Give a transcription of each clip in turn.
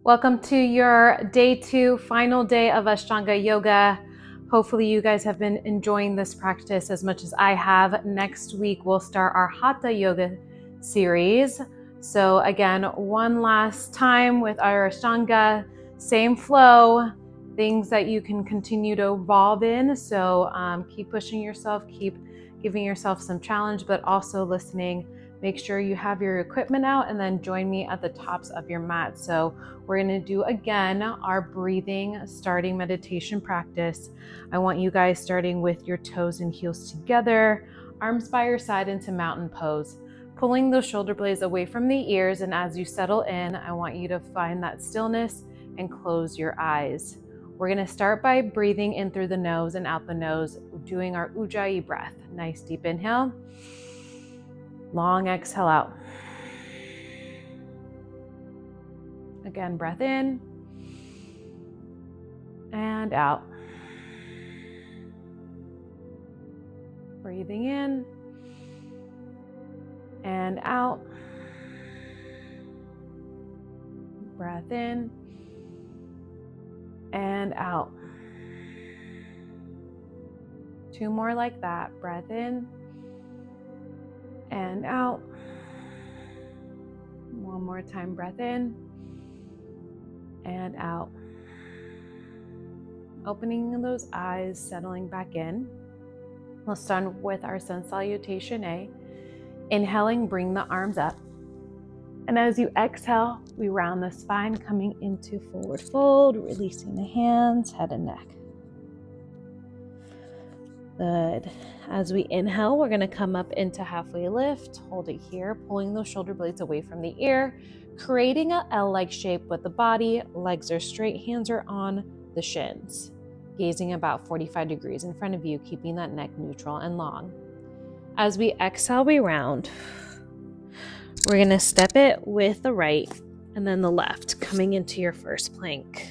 Welcome to your day 2, final day of Ashtanga yoga. Hopefully you guys have been enjoying this practice as much as I have. Next week, we'll start our Hatha yoga series. So again, one last time with our Ashtanga, same flow, things that you can continue to evolve in. So keep pushing yourself, keep giving yourself some challenge, but also listening. Make sure you have your equipment out and then join me at the tops of your mat. So we're going to do again our breathing starting meditation practice. I want you guys starting with your toes and heels together, arms by your side into mountain pose, pulling those shoulder blades away from the ears. And as you settle in, I want you to find that stillness and close your eyes. We're going to start by breathing in through the nose and out the nose, doing our Ujjayi breath. Nice deep inhale. Long exhale out. Again, breath in and out. Breathing in and out. Breath in and out. 2 more like that. Breath in and out. 1 more time. Breath in and out. Opening those eyes, settling back in. We'll start with our sun salutation A. Inhaling, bring the arms up. And as you exhale, we round the spine, coming into forward fold, releasing the hands, head and neck. Good. As we inhale, we're going to come up into halfway lift. Hold it here, pulling those shoulder blades away from the ear, creating a L-like shape with the body. Legs are straight, hands are on the shins, gazing about 45 degrees in front of you, keeping that neck neutral and long. As we exhale, we round. We're going to step it with the right and then the left, coming into your first plank.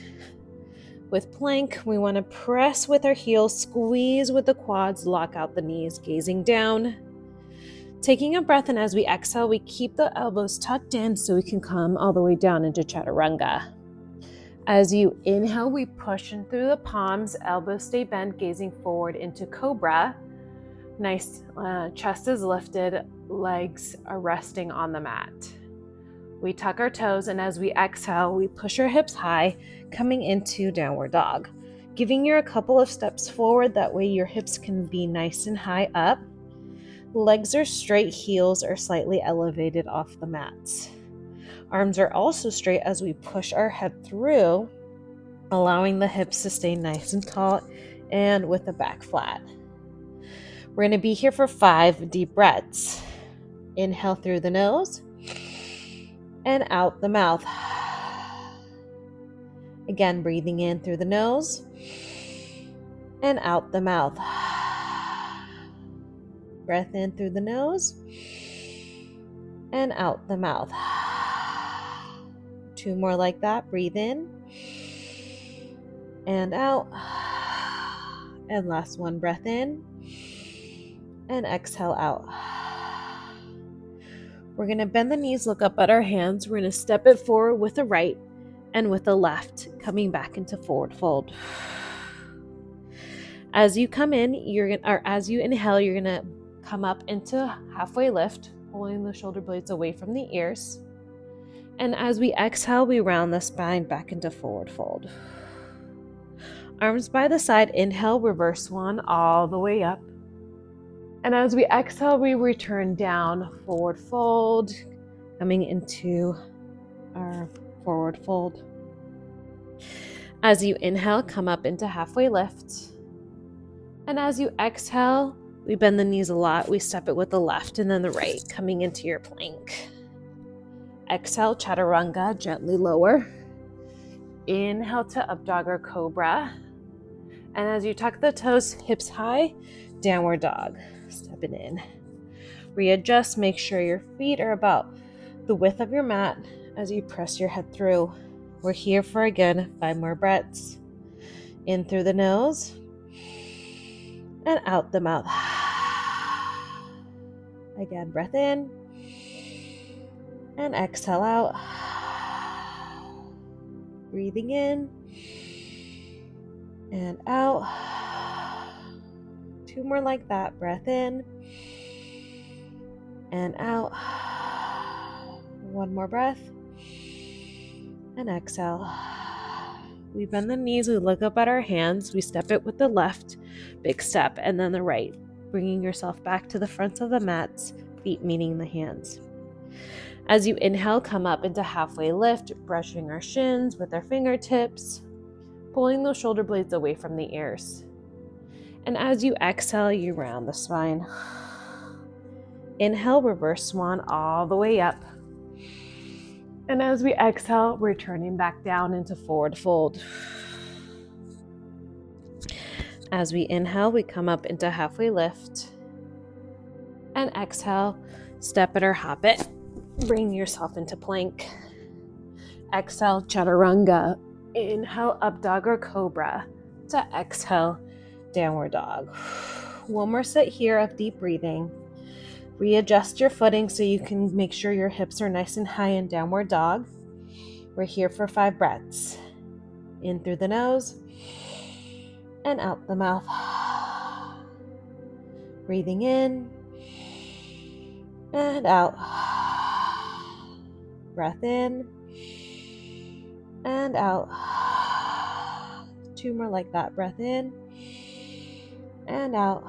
With plank, we want to press with our heels, squeeze with the quads, lock out the knees, gazing down. Taking a breath, and as we exhale, we keep the elbows tucked in so we can come all the way down into chaturanga. As you inhale, we push in through the palms, elbows stay bent, gazing forward into cobra. Nice, chest is lifted, legs are resting on the mat. We tuck our toes, and as we exhale, we push our hips high, coming into downward dog. Giving you a couple of steps forward, that way your hips can be nice and high up. Legs are straight, heels are slightly elevated off the mats. Arms are also straight as we push our head through, allowing the hips to stay nice and tall and with the back flat. We're going to be here for 5 deep breaths. Inhale through the nose and out the mouth. Again, breathing in through the nose and out the mouth. Breath in through the nose and out the mouth. 2 more like that. Breathe in and out. And last one, breath in and exhale out. We're going to bend the knees, look up at our hands. We're going to step it forward with the right and with the left, coming back into forward fold. As you come in, as you inhale, you're going to come up into halfway lift, pulling the shoulder blades away from the ears. And as we exhale, we round the spine back into forward fold. Arms by the side, inhale, reverse swan all the way up. And as we exhale, we return down, forward fold, coming into our forward fold. As you inhale, come up into halfway lift. And as you exhale, we bend the knees a lot. We step it with the left and then the right, coming into your plank. Exhale, chaturanga, gently lower. Inhale to up dog or cobra. And as you tuck the toes, hips high, downward dog. Stepping in. Readjust, make sure your feet are about the width of your mat as you press your head through. We're here for, again, 5 more breaths. In through the nose and out the mouth. Again, breath in and exhale out. Breathing in and out. 2 more like that. Breath in and out. 1 more breath and exhale. We bend the knees, we look up at our hands, we step it with the left, big step, and then the right, bringing yourself back to the front of the mats, feet meeting the hands. As you inhale, come up into halfway lift, brushing our shins with our fingertips, pulling those shoulder blades away from the ears. And as you exhale, you round the spine. Inhale, reverse swan all the way up. And as we exhale, we're turning back down into forward fold. As we inhale, we come up into halfway lift. And exhale, step it or hop it. Bring yourself into plank. Exhale, chaturanga. Inhale, up dog or cobra. To exhale, downward dog. 1 more set here of deep breathing. Readjust your footing so you can make sure your hips are nice and high in downward dog. We're here for 5 breaths. In through the nose and out the mouth. Breathing in and out. Breath in and out. 2 more like that. Breath in and out.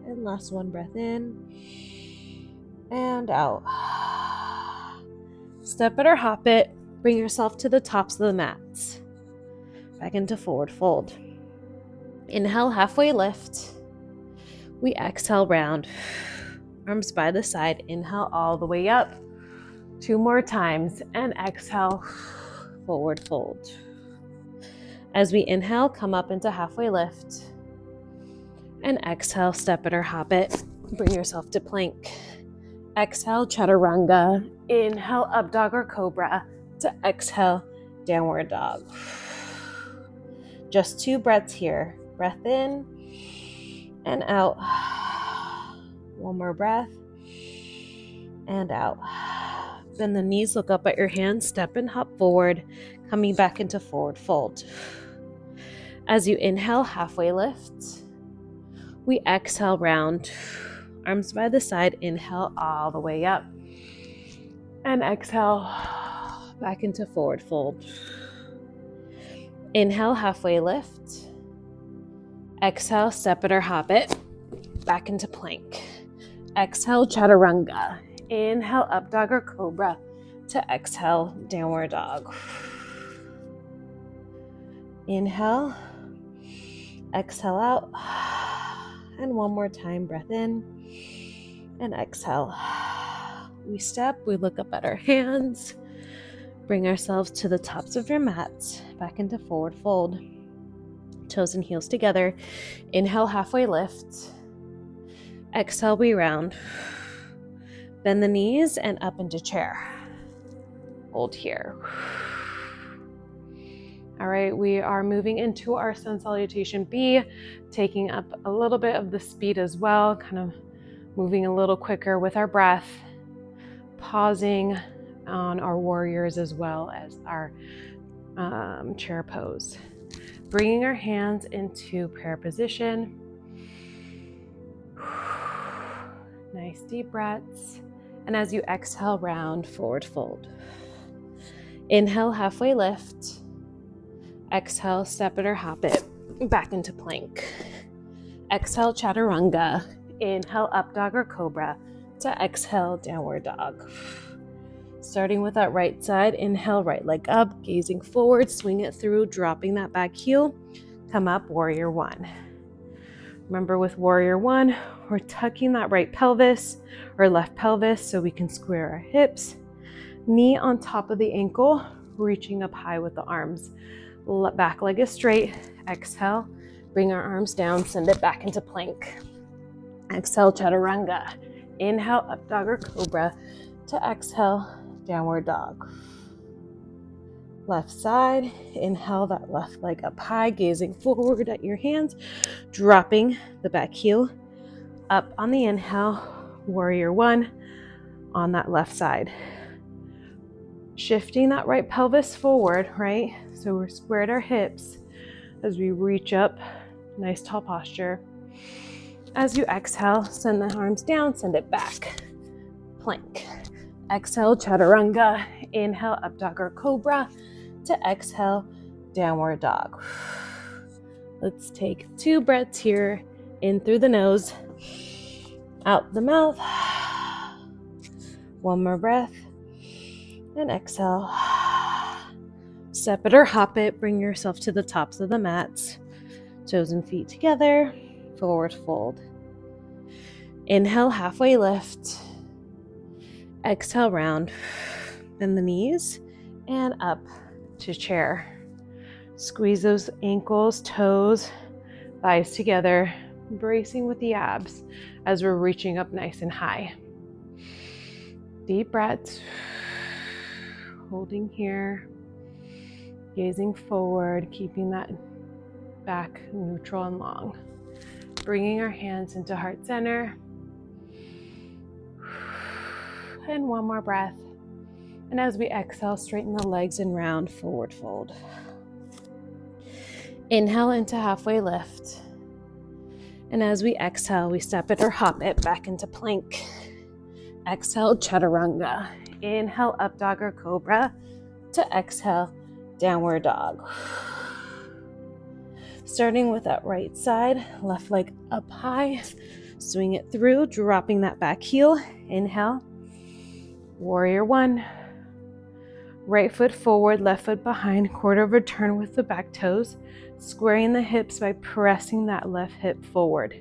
And last one, breath in and out. Step it or hop it. Bring yourself to the tops of the mats. Back into forward fold. Inhale, halfway lift. We exhale, round. Arms by the side. Inhale all the way up. 2 more times. And exhale, forward fold. As we inhale, come up into halfway lift. And exhale, step it or hop it. Bring yourself to plank. Exhale, chaturanga. Inhale, up dog or cobra. To exhale, downward dog. Just 2 breaths here. Breath in and out. 1 more breath and out. Bend the knees, look up at your hands, step and hop forward, coming back into forward fold. As you inhale, halfway lift. We exhale, round. Arms by the side, inhale all the way up. And exhale, back into forward fold. Inhale, halfway lift. Exhale, step it or hop it. Back into plank. Exhale, chaturanga. Inhale, up dog or cobra. To exhale, downward dog. Inhale. Exhale out. And 1 more time, breath in and exhale. We step, we look up at our hands, bring ourselves to the tops of your mats, back into forward fold. Toes and heels together. Inhale, halfway lift. Exhale, we round. Bend the knees and up into chair. Hold here. All right, we are moving into our sun salutation B, taking up a little bit of the speed as well, kind of moving a little quicker with our breath, pausing on our warriors as well as our chair pose. Bringing our hands into prayer position. Nice deep breaths. And as you exhale, round, forward fold. Inhale, halfway lift. Exhale, step it or hop it, back into plank. Exhale, chaturanga. Inhale, up dog or cobra. To exhale, downward dog. Starting with that right side, inhale, right leg up, gazing forward, swing it through, dropping that back heel. Come up, warrior 1. Remember with warrior 1, we're tucking that right pelvis or left pelvis so we can square our hips. Knee on top of the ankle, reaching up high with the arms. Back leg is straight. Exhale, bring our arms down, send it back into plank. Exhale, chaturanga. Inhale, up dog or cobra. To exhale, downward dog. Left side, inhale that left leg up high, gazing forward at your hands, dropping the back heel. Up on the inhale, warrior 1 on that left side. Shifting that right pelvis forward, right? So we're squared our hips as we reach up, nice tall posture. As you exhale, send the arms down, send it back. Plank. Exhale, chaturanga. Inhale, up dog or cobra. To exhale, downward dog. Let's take 2 breaths here. In through the nose, out the mouth. 1 more breath. And exhale. Step it or hop it. Bring yourself to the tops of the mats. Toes and feet together. Forward fold. Inhale, halfway lift. Exhale, round. Bend the knees and up to chair. Squeeze those ankles, toes, thighs together, bracing with the abs as we're reaching up nice and high. Deep breaths. Holding here. Gazing forward, keeping that back neutral and long. Bringing our hands into heart center. And 1 more breath. And as we exhale, straighten the legs and round, forward fold. Inhale into halfway lift. And as we exhale, we step it or hop it back into plank. Exhale, chaturanga. Inhale, up dog or cobra. To exhale, downward dog. Starting with that right side, left leg up high. Swing it through, dropping that back heel. Inhale. Warrior 1. Right foot forward, left foot behind, quarter of a turn with the back toes, squaring the hips by pressing that left hip forward.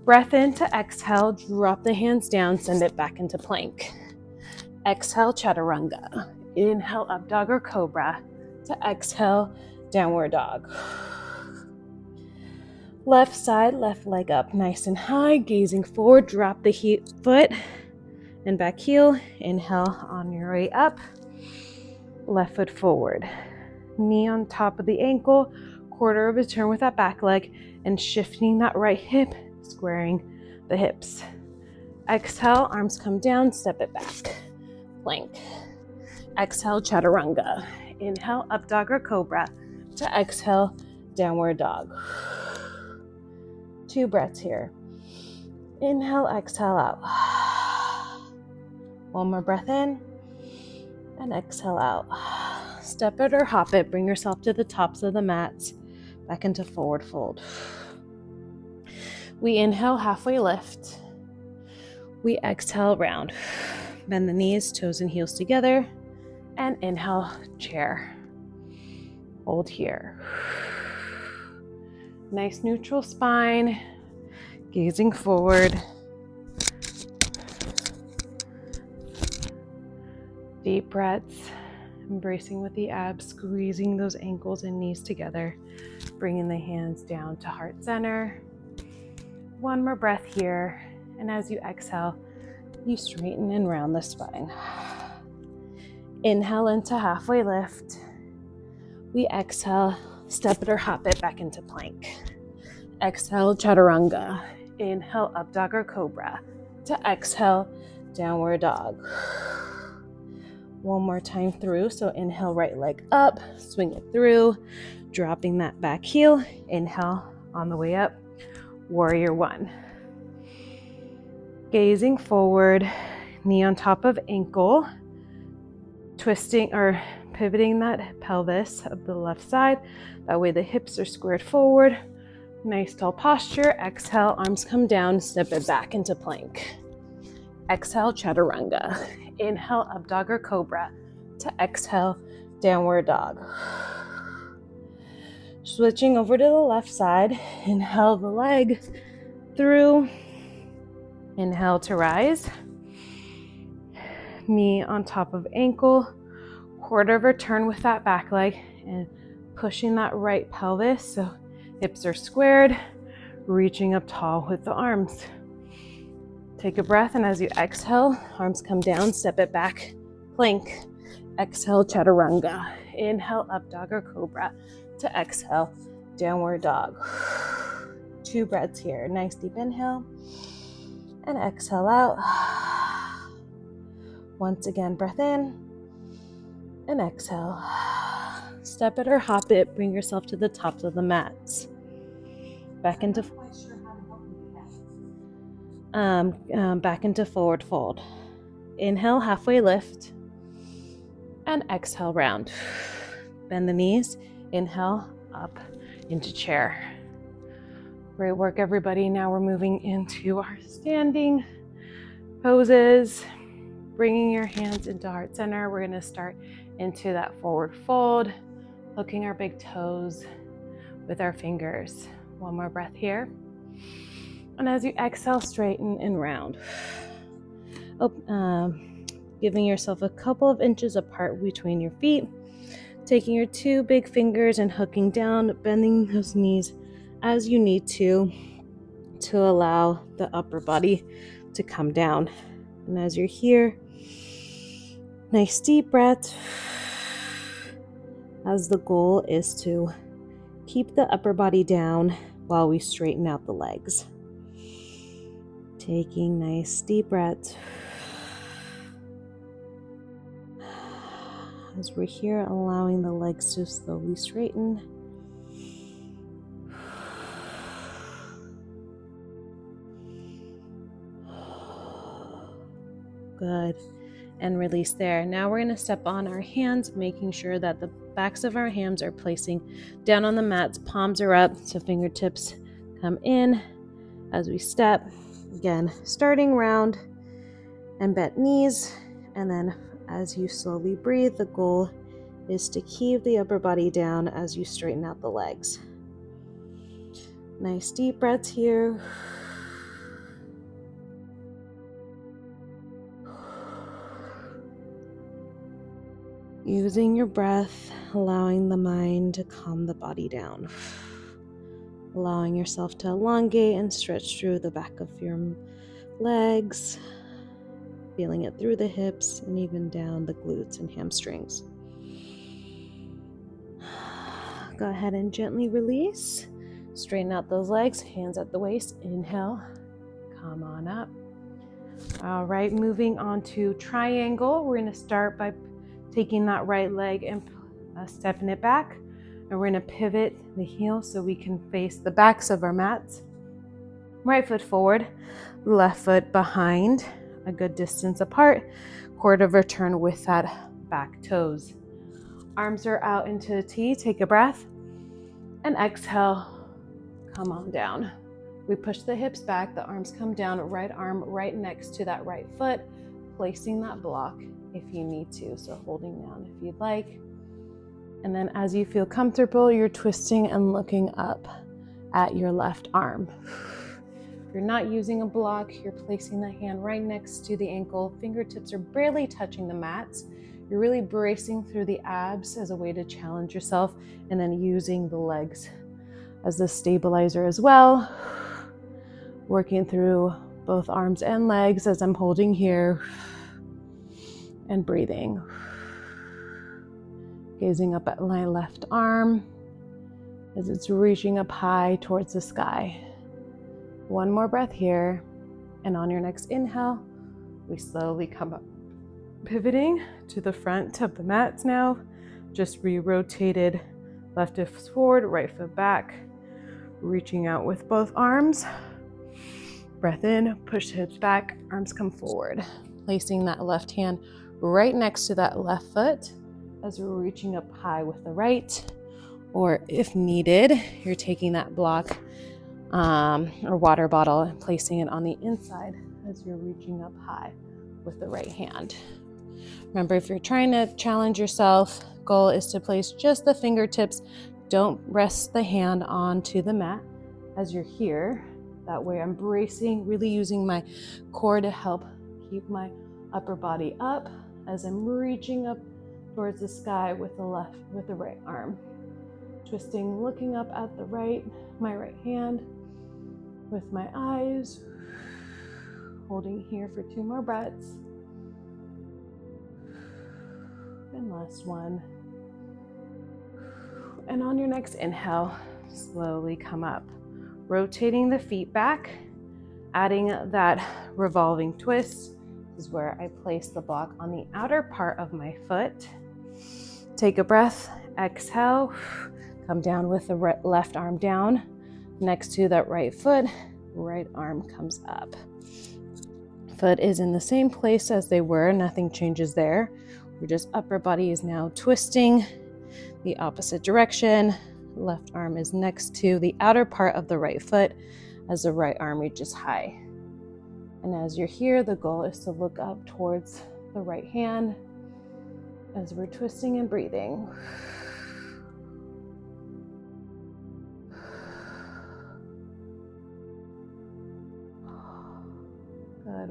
Breath in to exhale, drop the hands down, send it back into plank. Exhale, chaturanga. Inhale, up dog or cobra. To exhale, downward dog. Left side, left leg up nice and high, gazing forward, drop the foot and back heel. Inhale on your way up. Left foot forward. Knee on top of the ankle, quarter of a turn with that back leg, and shifting that right hip, squaring the hips. Exhale, arms come down, step it back. Plank. Exhale, chaturanga. Inhale, up dog or cobra. To exhale, downward dog. 2 breaths here. Inhale, exhale out. 1 more breath in. And exhale out. Step it or hop it. Bring yourself to the tops of the mats. Back into forward fold. We inhale, halfway lift. We exhale, round. Bend the knees, toes and heels together. And inhale, chair. Hold here. Nice neutral spine. Gazing forward. Deep breaths, embracing with the abs, squeezing those ankles and knees together, bringing the hands down to heart center. 1 more breath here, and as you exhale, you straighten and round the spine. Inhale into halfway lift. We exhale, step it or hop it back into plank. Exhale, chaturanga. Inhale, up dog or cobra. To exhale, downward dog. 1 more time through. So inhale, right leg up, swing it through, dropping that back heel. Inhale on the way up, warrior 1. Gazing forward, knee on top of ankle, twisting or pivoting that pelvis of the left side. That way the hips are squared forward. Nice tall posture. Exhale, arms come down, step it back into plank. Exhale, chaturanga. Inhale, up dog or cobra. To exhale, downward dog. Switching over to the left side. Inhale the leg through. Inhale to rise. Knee on top of ankle. Quarter of a turn with that back leg and pushing that right pelvis so hips are squared. Reaching up tall with the arms. Take a breath, and as you exhale, arms come down, step it back, plank. Exhale, chaturanga. Inhale, up dog or cobra. To exhale, downward dog. 2 breaths here. Nice deep inhale. And exhale out. Once again, breath in. And exhale. Step it or hop it. Bring yourself to the tops of the mats. Back into back into forward fold. Inhale, halfway lift. And exhale, round. Bend the knees. Inhale, up into chair. Great work, everybody. Now we're moving into our standing poses. Bringing your hands into heart center. We're going to start into that forward fold, hooking our big toes with our fingers. One more breath here. And as you exhale, straighten and round. Giving yourself a couple of inches apart between your feet. Taking your two big fingers and hooking down, bending those knees as you need to allow the upper body to come down. And as you're here, nice deep breath, as the goal is to keep the upper body down while we straighten out the legs. Taking nice deep breaths. As we're here, allowing the legs to slowly straighten. Good. And release there. Now we're going to step on our hands, making sure that the backs of our hands are placing down on the mats. Palms are up, so fingertips come in as we step. Again, starting round and bent knees. And then as you slowly breathe, the goal is to keep the upper body down as you straighten out the legs. Nice deep breaths here. Using your breath, allowing the mind to calm the body down. Allowing yourself to elongate and stretch through the back of your legs. Feeling it through the hips and even down the glutes and hamstrings. Go ahead and gently release. Straighten out those legs, hands at the waist. Inhale, come on up. All right, moving on to triangle. We're going to start by taking that right leg and stepping it back. And we're going to pivot the heel so we can face the backs of our mats. Right foot forward, left foot behind, a good distance apart. Quarter of a turn with that back toes. Arms are out into a T. Take a breath. And exhale, come on down. We push the hips back, the arms come down, right arm right next to that right foot, placing that block if you need to, so holding down if you'd like. And then as you feel comfortable, you're twisting and looking up at your left arm. If you're not using a block, you're placing the hand right next to the ankle. Fingertips are barely touching the mats. You're really bracing through the abs as a way to challenge yourself, and then using the legs as a stabilizer as well. Working through both arms and legs as I'm holding here. And breathing. Gazing up at my left arm as it's reaching up high towards the sky. One more breath here. And on your next inhale, we slowly come up. Pivoting to the front of the mats now. Just re-rotated. Left hip forward, right foot back. Reaching out with both arms. Breath in, push hips back, arms come forward. Placing that left hand right next to that left foot as we're reaching up high with the right. Or if needed, you're taking that block or water bottle and placing it on the inside as you're reaching up high with the right hand. Remember, if you're trying to challenge yourself, goal is to place just the fingertips. Don't rest the hand onto the mat as you're here. That way I'm bracing, really using my core to help keep my upper body up as I'm reaching up towards the sky with the right arm. Twisting, looking up at my right hand with my eyes. Holding here for 2 more breaths. And last one. And on your next inhale, slowly come up. Rotating the feet back, adding that revolving twist. This is where I place the block on the outer part of my foot. Take a breath, exhale, come down with the left arm down next to that right foot, right arm comes up. Foot is in the same place as they were, nothing changes there. We're just upper body is now twisting the opposite direction. Left arm is next to the outer part of the right foot as the right arm reaches high. And as you're here, the goal is to look up towards the right hand as we're twisting and breathing. Good.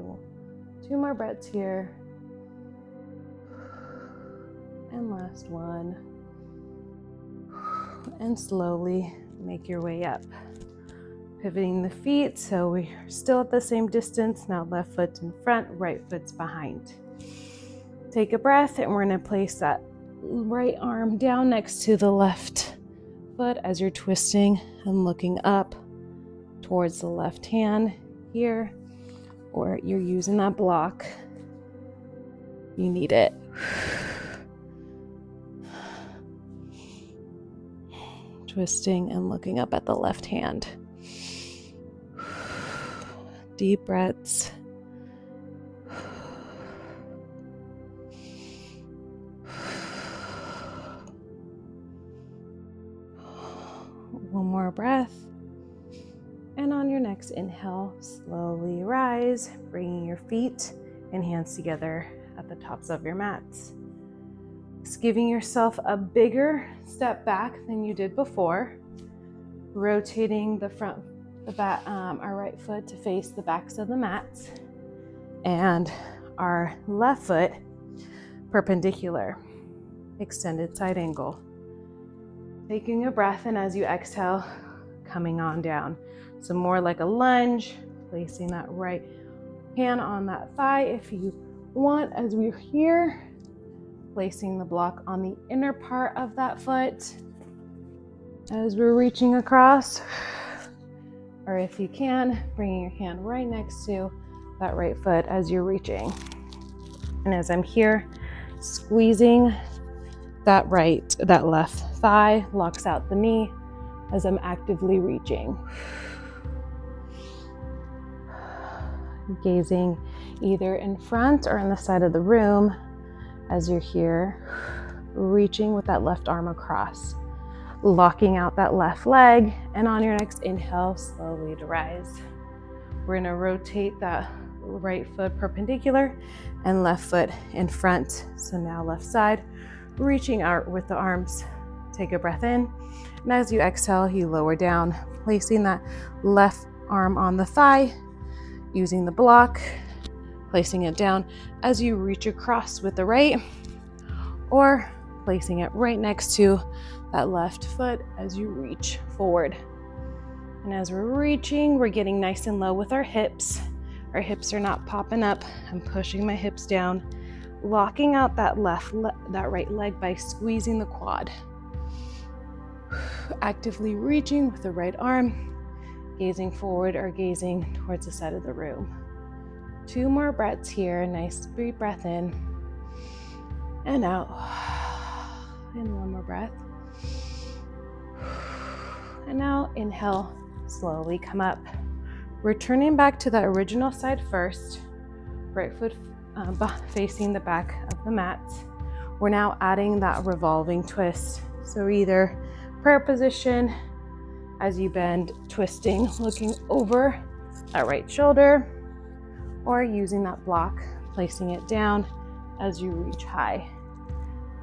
2 more breaths here. And last one. And slowly make your way up. Pivoting the feet so we're still at the same distance. Now left foot's in front, right foot's behind. Take a breath and we're going to place that right arm down next to the left foot as you're twisting and looking up towards the left hand here, or you're using that block. You need it. Twisting and looking up at the left hand. Deep breaths. One more breath. And on your next inhale, slowly rise, bringing your feet and hands together at the tops of your mats. Just giving yourself a bigger step back than you did before. Rotating our right foot to face the backs of the mats and our left foot perpendicular, extended side angle. Taking a breath, and as you exhale, coming on down. So more like a lunge, placing that right hand on that thigh if you want, as we're here, placing the block on the inner part of that foot as we're reaching across, or if you can, bringing your hand right next to that right foot as you're reaching. And as I'm here, squeezing that left thigh, locks out the knee as I'm actively reaching. Gazing either in front or in the side of the room as you're here, reaching with that left arm across, locking out that left leg, and on your next inhale, slowly to rise. We're gonna rotate that right foot perpendicular and left foot in front. So now left side, reaching out with the arms. Take a breath in, and as you exhale, you lower down, placing that left arm on the thigh, using the block, placing it down as you reach across with the right, or placing it right next to that left foot as you reach forward. And as we're reaching, we're getting nice and low with our hips. Our hips are not popping up. I'm pushing my hips down, locking out that right leg by squeezing the quad. Actively reaching with the right arm, gazing forward or gazing towards the side of the room. 2 more breaths here. Nice deep breath in and out. And 1 more breath. And now inhale, slowly come up. Returning back to the original side first, right foot facing the back of the mats. We're now adding that revolving twist. So either prayer position as you bend, twisting, looking over that right shoulder, or using that block, placing it down as you reach high.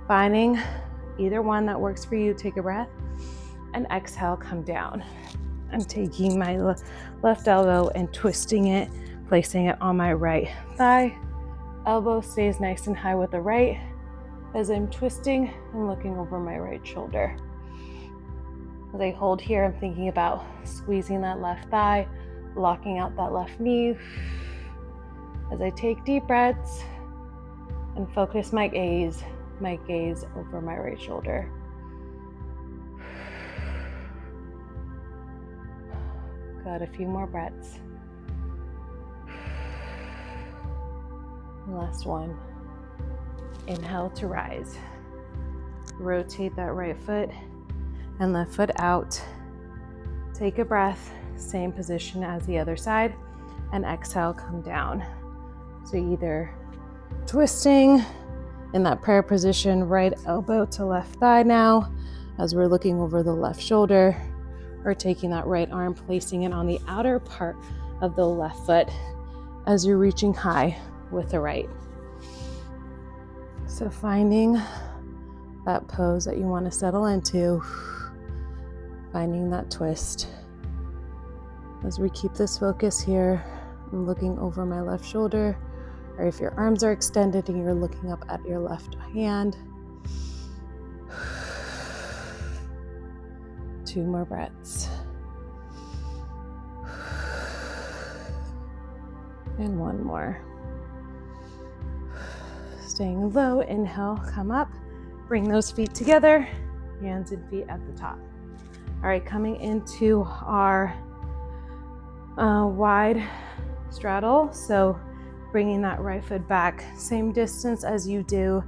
Finding either one that works for you, take a breath and exhale, come down. I'm taking my left elbow and twisting it, placing it on my right thigh. Elbow stays nice and high with the right as I'm twisting and looking over my right shoulder. As I hold here, I'm thinking about squeezing that left thigh, locking out that left knee. As I take deep breaths and focus my gaze over my right shoulder. Got a few more breaths. Last one. Inhale to rise. Rotate that right foot and left foot out. Take a breath, same position as the other side, and exhale, come down. So either twisting in that prayer position, right elbow to left thigh now, as we're looking over the left shoulder, or taking that right arm, placing it on the outer part of the left foot as you're reaching high with the right. So finding that pose that you want to settle into, finding that twist. As we keep this focus here, I'm looking over my left shoulder, or if your arms are extended and you're looking up at your left hand. 2 more breaths. And 1 more. Staying low, inhale, come up, bring those feet together, hands and feet at the top. All right, coming into our wide straddle. So bringing that right foot back, same distance as you do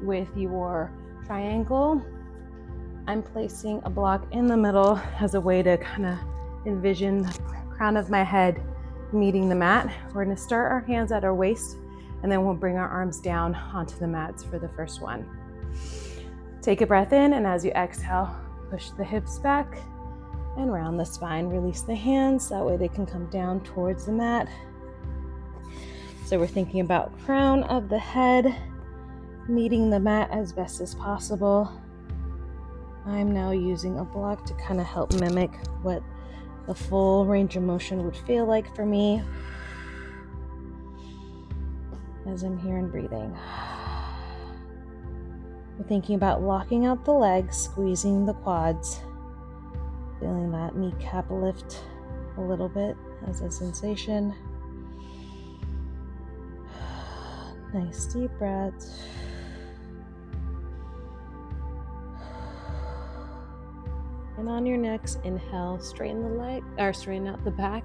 with your triangle. I'm placing a block in the middle as a way to kind of envision the crown of my head meeting the mat. We're going to start our hands at our waist, and then we'll bring our arms down onto the mats for the first one. Take a breath in, and as you exhale, push the hips back and round the spine. Release the hands, that way they can come down towards the mat. So we're thinking about crown of the head meeting the mat as best as possible. I'm now using a block to kind of help mimic what the full range of motion would feel like for me as I'm here and breathing. We're thinking about locking out the legs, squeezing the quads, feeling that kneecap lift a little bit as a sensation. Nice deep breath. And on your next inhale, straighten the leg, or straighten out the back,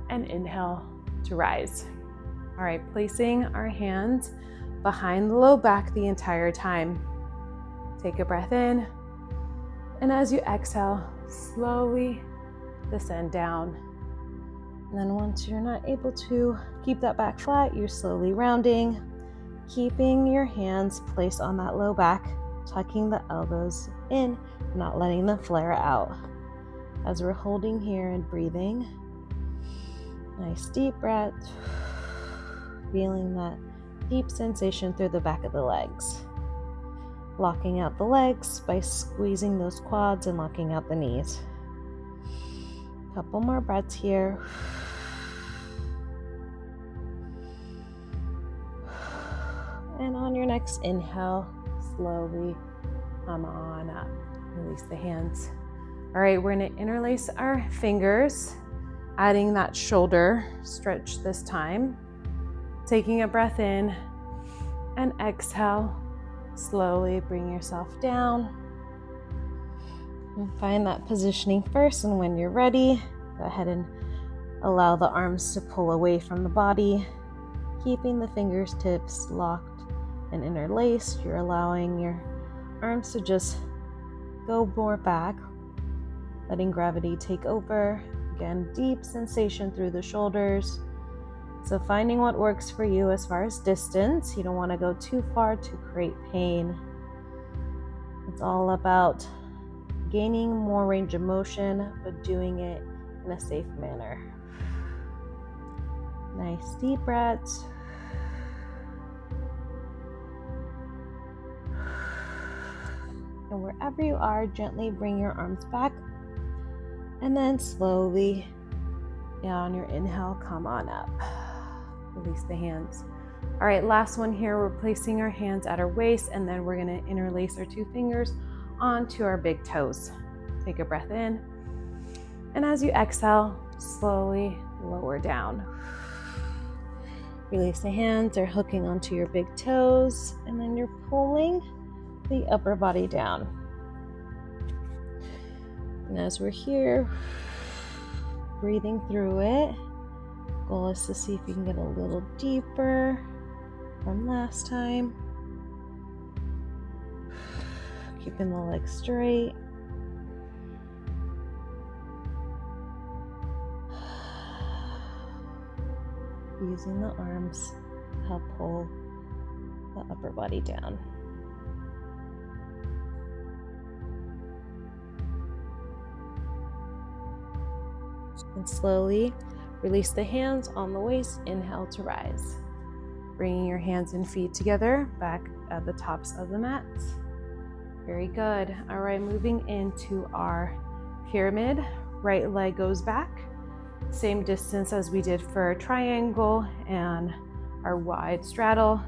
and inhale to rise. All right, placing our hands behind the low back the entire time. Take a breath in, and as you exhale, slowly descend down. And then once you're not able to keep that back flat, you're slowly rounding, keeping your hands placed on that low back, tucking the elbows in, not letting them flare out. As we're holding here and breathing, nice deep breath, feeling that deep sensation through the back of the legs. Locking out the legs by squeezing those quads and locking out the knees. Couple more breaths here. And on your next inhale, slowly come on up. Release the hands. All right, we're going to interlace our fingers, adding that shoulder stretch this time. Taking a breath in and exhale. Slowly bring yourself down. And find that positioning first, and when you're ready, go ahead and allow the arms to pull away from the body, keeping the fingertips locked and interlaced. You're allowing your arms to just go more back, letting gravity take over. Again, deep sensation through the shoulders. So finding what works for you as far as distance. You don't want to go too far to create pain. It's all about gaining more range of motion, but doing it in a safe manner. Nice deep breaths. And wherever you are, gently bring your arms back, and then slowly on your inhale, come on up. Release the hands. All right, last one here. We're placing our hands at our waist, and then we're going to interlace our 2 fingers onto our big toes. Take a breath in, and as you exhale, slowly lower down. Release the hands. They're hooking onto your big toes, and then you're pulling the upper body down. And as we're here, breathing through it, goal is to see if you can get a little deeper from last time. Keeping the legs straight. Using the arms to help pull the upper body down. And slowly release the hands on the waist. Inhale to rise. Bringing your hands and feet together back at the tops of the mats. Very good. All right, moving into our pyramid. Right leg goes back. Same distance as we did for triangle and our wide straddle.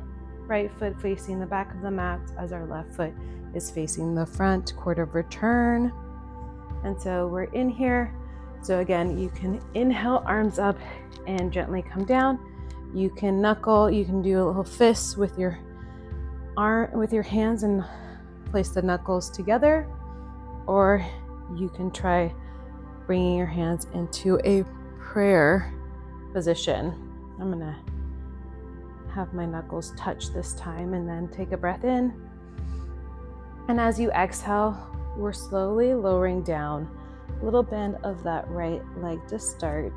Right foot facing the back of the mat as our left foot is facing the front, quarter of return. And so we're in here. So again, you can inhale, arms up and gently come down. You can knuckle, you can do a little fist with your arm, with your hands and place the knuckles together, or you can try bringing your hands into a prayer position. I'm gonna have my knuckles touch this time and then take a breath in. And as you exhale, we're slowly lowering down, a little bend of that right leg to start,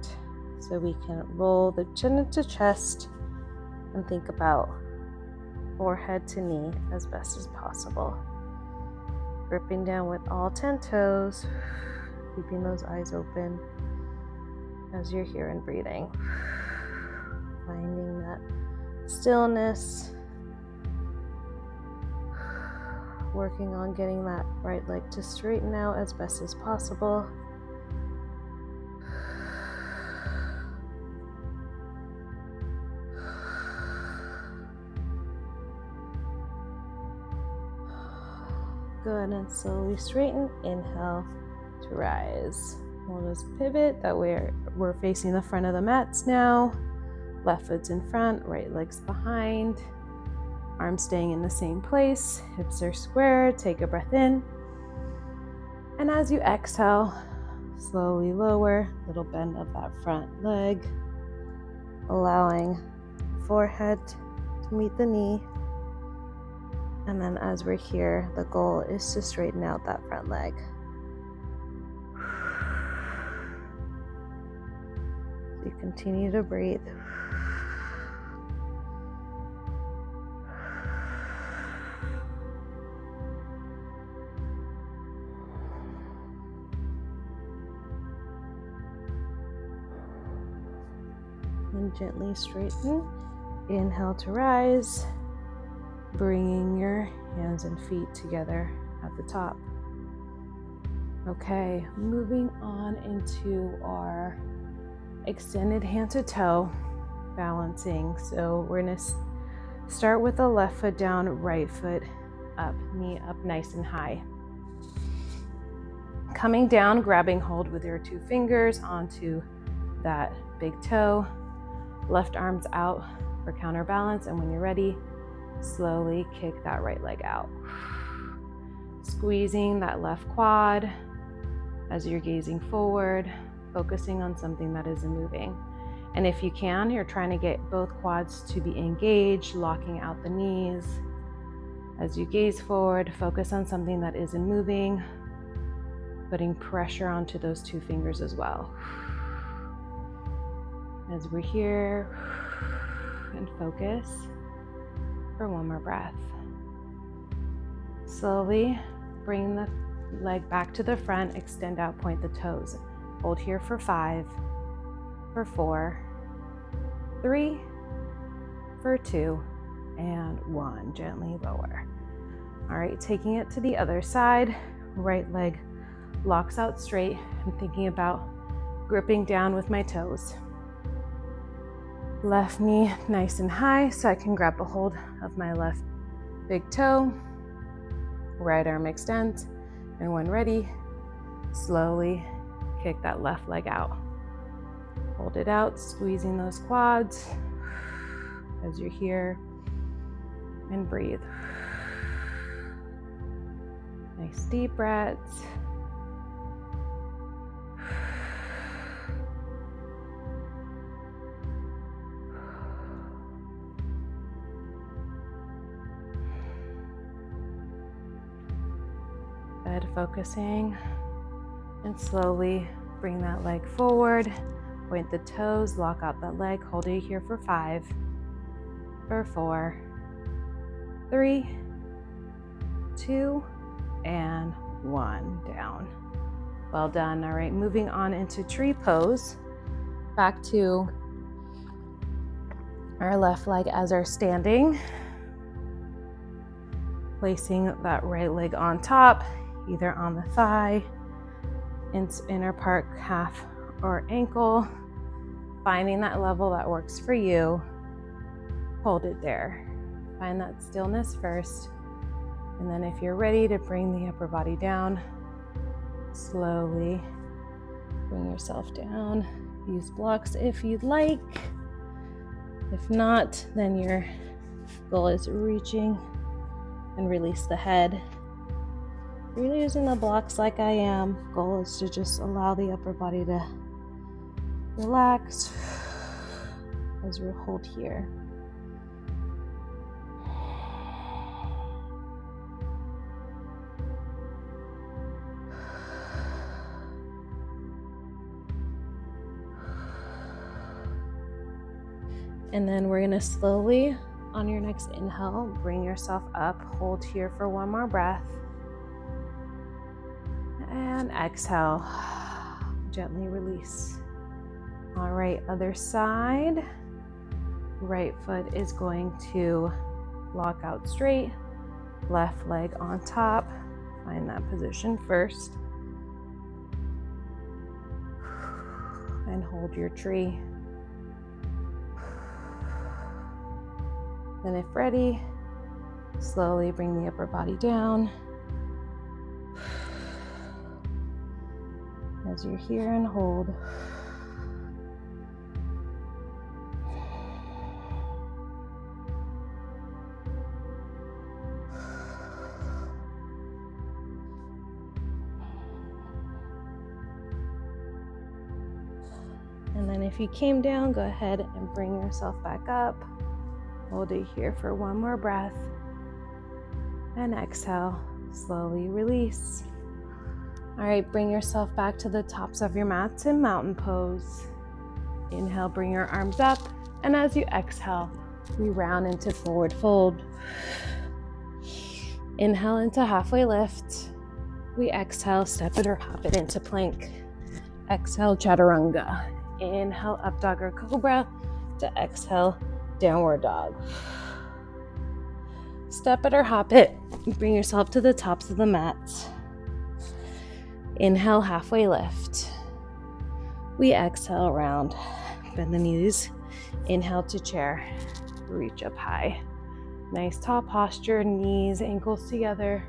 so we can roll the chin into chest and think about forehead to knee as best as possible. Gripping down with all 10 toes, keeping those eyes open as you're here and breathing. Finding that stillness. Working on getting that right leg to straighten out as best as possible. Good, and slowly straighten. Inhale to rise. We'll just pivot. That way we're facing the front of the mats now. Left foot's in front, right leg's behind. Arms staying in the same place. Hips are square. Take a breath in. And as you exhale, slowly lower. Little bend of that front leg. Allowing forehead to meet the knee. And then as we're here, the goal is to straighten out that front leg. So you continue to breathe. And gently straighten. Inhale to rise. Bringing your hands and feet together at the top. Okay, moving on into our extended hand to toe balancing. So we're gonna start with the left foot down, right foot up, knee up nice and high. Coming down, grabbing hold with your 2 fingers onto that big toe. Left arm's out for counterbalance, and when you're ready, slowly kick that right leg out. Squeezing that left quad as you're gazing forward, focusing on something that isn't moving. And if you can, you're trying to get both quads to be engaged, locking out the knees. As you gaze forward, focus on something that isn't moving, putting pressure onto those 2 fingers as well. As we're here, and focus for 1 more breath. Slowly bring the leg back to the front, extend out, point the toes. Hold here for 5, for 4, 3, for 2, and 1. Gently lower. All right, taking it to the other side. Right leg locks out straight. I'm thinking about gripping down with my toes. Left knee nice and high so I can grab a hold of my left big toe. Right arm extends, and when ready, slowly kick that left leg out. Hold it out, squeezing those quads as you're here, and breathe. Nice deep breaths. focusing, and slowly bring that leg forward, point the toes, lock out that leg, hold it here for 5, for 4, 3, 2, and 1, down. Well done. All right, moving on into tree pose. Back to our left leg as our standing. Placing that right leg on top, either on the thigh, inner part, calf, or ankle. Finding that level that works for you. Hold it there. Find that stillness first. And then if you're ready to bring the upper body down, slowly bring yourself down. Use blocks if you'd like. If not, then your goal is reaching and release the head. If you're using the blocks like I am, goal is to just allow the upper body to relax as we hold here. And then we're gonna slowly, on your next inhale, bring yourself up, hold here for one more breath. And exhale, gently release. All right, other side. Right foot is going to lock out straight, left leg on top. Find that position first. And hold your tree. Then if ready, slowly bring the upper body down. As you're here, and hold. And then if you came down, go ahead and bring yourself back up. Hold it here for one more breath. And exhale, slowly release. All right, bring yourself back to the tops of your mats in mountain pose. Inhale, bring your arms up. And as you exhale, we round into forward fold. Inhale into halfway lift. We exhale, step it or hop it into plank. Exhale, chaturanga. Inhale, up dog or cobra. To exhale, downward dog. Step it or hop it. Bring yourself to the tops of the mats. Inhale, halfway lift. We exhale, round. Bend the knees. Inhale to chair. Reach up high. Nice tall posture, knees, ankles together.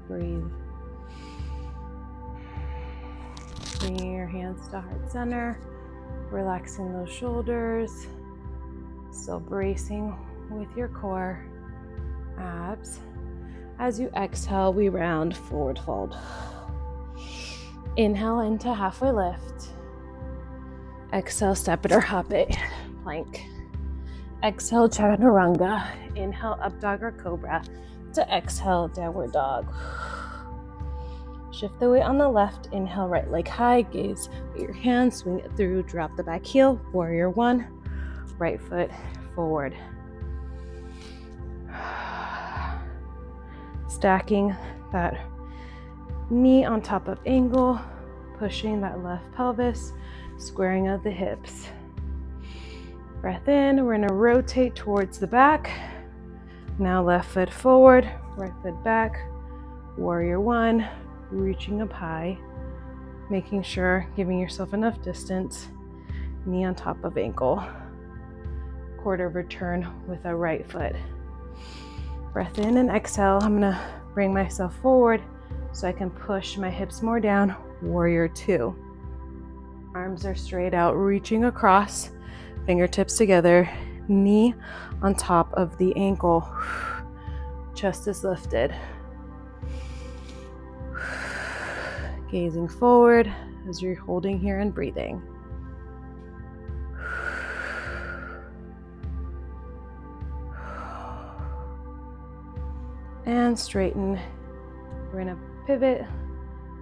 Breathe. Bringing your hands to heart center. Relaxing those shoulders. Still bracing with your core, abs. As you exhale, we round forward fold. Inhale into halfway lift. Exhale, step it or hop it, plank. Exhale, chaturanga. Inhale, up dog or cobra. To exhale, downward dog. Shift the weight on the left. Inhale, right leg high, gaze with your hands, swing it through, drop the back heel, warrior one. Right foot forward. Stacking that knee on top of ankle, pushing that left pelvis, squaring out the hips. Breath in, we're gonna rotate towards the back. Now left foot forward, right foot back, warrior one, reaching up high, making sure, giving yourself enough distance, knee on top of ankle. Quarter return with a right foot. Breath in and exhale. I'm gonna bring myself forward so I can push my hips more down, warrior two. Arms are straight out, reaching across, fingertips together, knee on top of the ankle. Chest is lifted. Gazing forward as you're holding here and breathing. and straighten. We're gonna pivot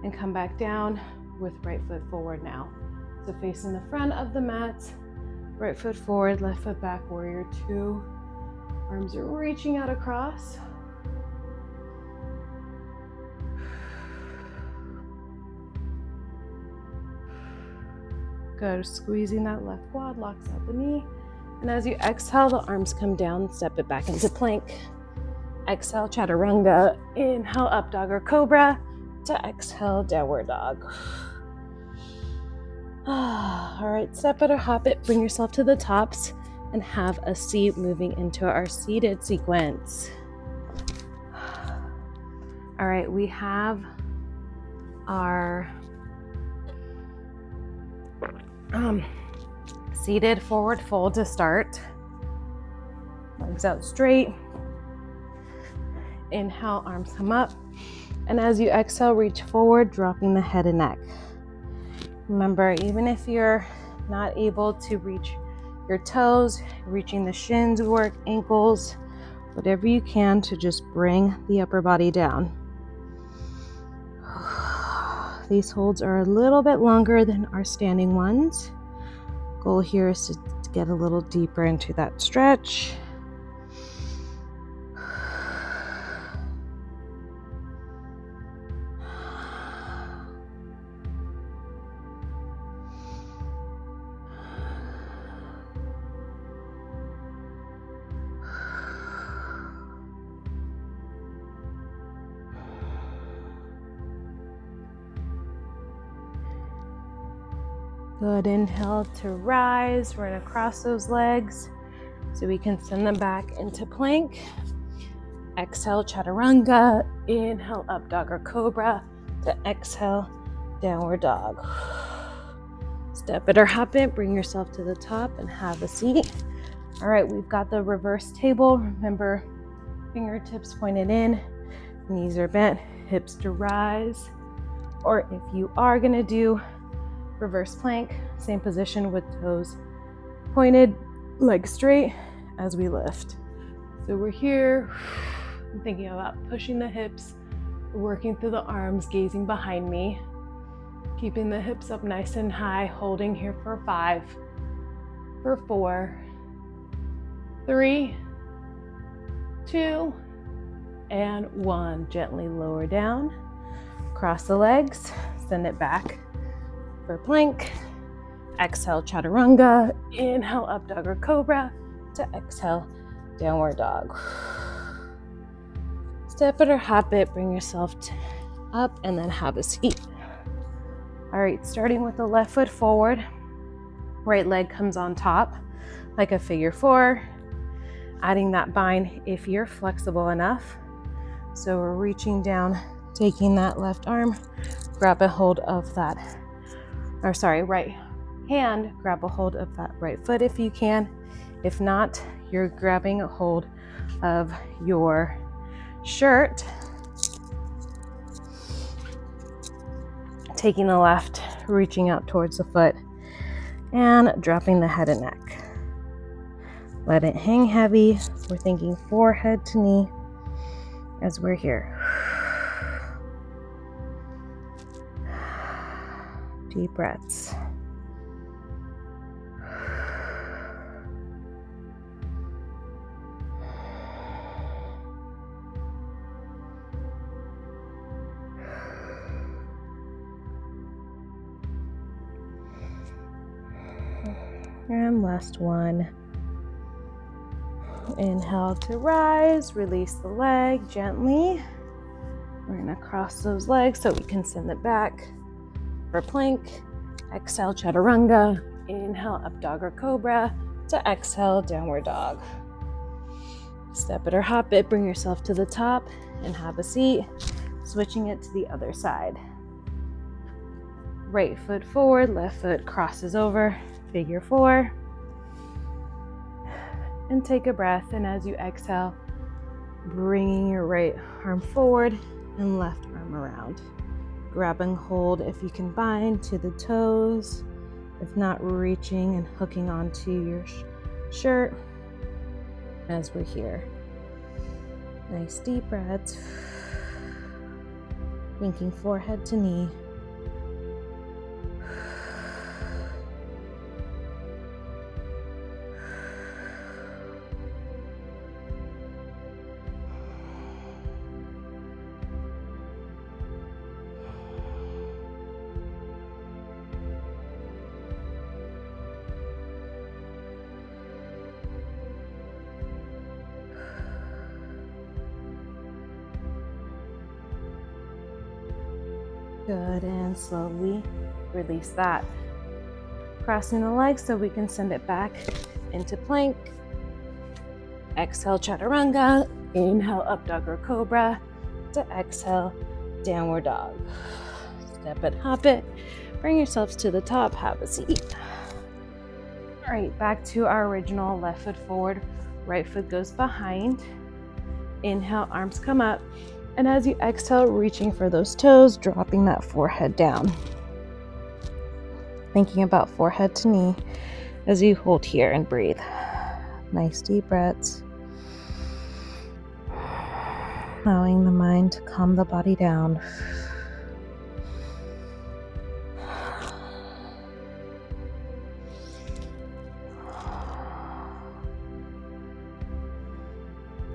and come back down with right foot forward now. So facing the front of the mat, right foot forward, left foot back, warrior two. Arms are reaching out across. Good, squeezing that left quad, locks out the knee. And as you exhale, the arms come down, step it back into plank. Exhale, chaturanga. Inhale, up dog or cobra. To exhale, downward dog. All right, step it or hop it. Bring yourself to the tops and have a seat, moving into our seated sequence. All right, we have our seated forward fold to start. Legs out straight. Inhale, arms come up. And as you exhale, reach forward, dropping the head and neck. Remember, even if you're not able to reach your toes, reaching the shins work, ankles, whatever you can to just bring the upper body down. These holds are a little bit longer than our standing ones. Goal here is to get a little deeper into that stretch. Good, inhale to rise. We're gonna cross those legs so we can send them back into plank. Exhale, chaturanga. Inhale, up dog or cobra. To exhale, downward dog. Step it or hop it, bring yourself to the top and have a seat. All right, we've got the reverse table. Remember, fingertips pointed in, knees are bent, hips to rise. Or if you are gonna do reverse plank, same position with toes pointed, legs straight as we lift. So we're here, I'm thinking about pushing the hips, working through the arms, gazing behind me, keeping the hips up nice and high, holding here for 5, for 4, 3, 2, and 1. Gently lower down, cross the legs, send it back for plank. Exhale, chaturanga. Inhale, up dog or cobra. To exhale, downward dog. Step it or hop it, bring yourself up and then have a seat. All right, starting with the left foot forward, right leg comes on top like a figure 4, adding that bind if you're flexible enough. So we're reaching down, taking that left arm, grab a hold of that, right hand, grab a hold of that right foot if you can. If not, you're grabbing a hold of your shirt, taking the left, reaching out towards the foot, and dropping the head and neck. Let it hang heavy. We're thinking forehead to knee as we're here. Deep breaths. And last one. Inhale to rise, release the leg gently. We're gonna cross those legs so we can send it back for plank. Exhale, chaturanga. Inhale, up dog or cobra. To exhale, downward dog. Step it or hop it, bring yourself to the top and have a seat. Switching it to the other side. Right foot forward, left foot crosses over, figure 4. And take a breath, and as you exhale, bringing your right arm forward and left arm around. Grabbing hold if you can bind to the toes, if not reaching and hooking onto your shirt as we're here. Nice deep breaths. Thinking forehead to knee. Good, and slowly release that. Crossing the legs so we can send it back into plank. Exhale, chaturanga. Inhale, up dog or cobra. To exhale, downward dog. Step it, hop it. Bring yourselves to the top, have a seat. All right, back to our original left foot forward, right foot goes behind. Inhale, arms come up. And as you exhale, reaching for those toes, dropping that forehead down. Thinking about forehead to knee as you hold here and breathe. Nice deep breaths. Allowing the mind to calm the body down.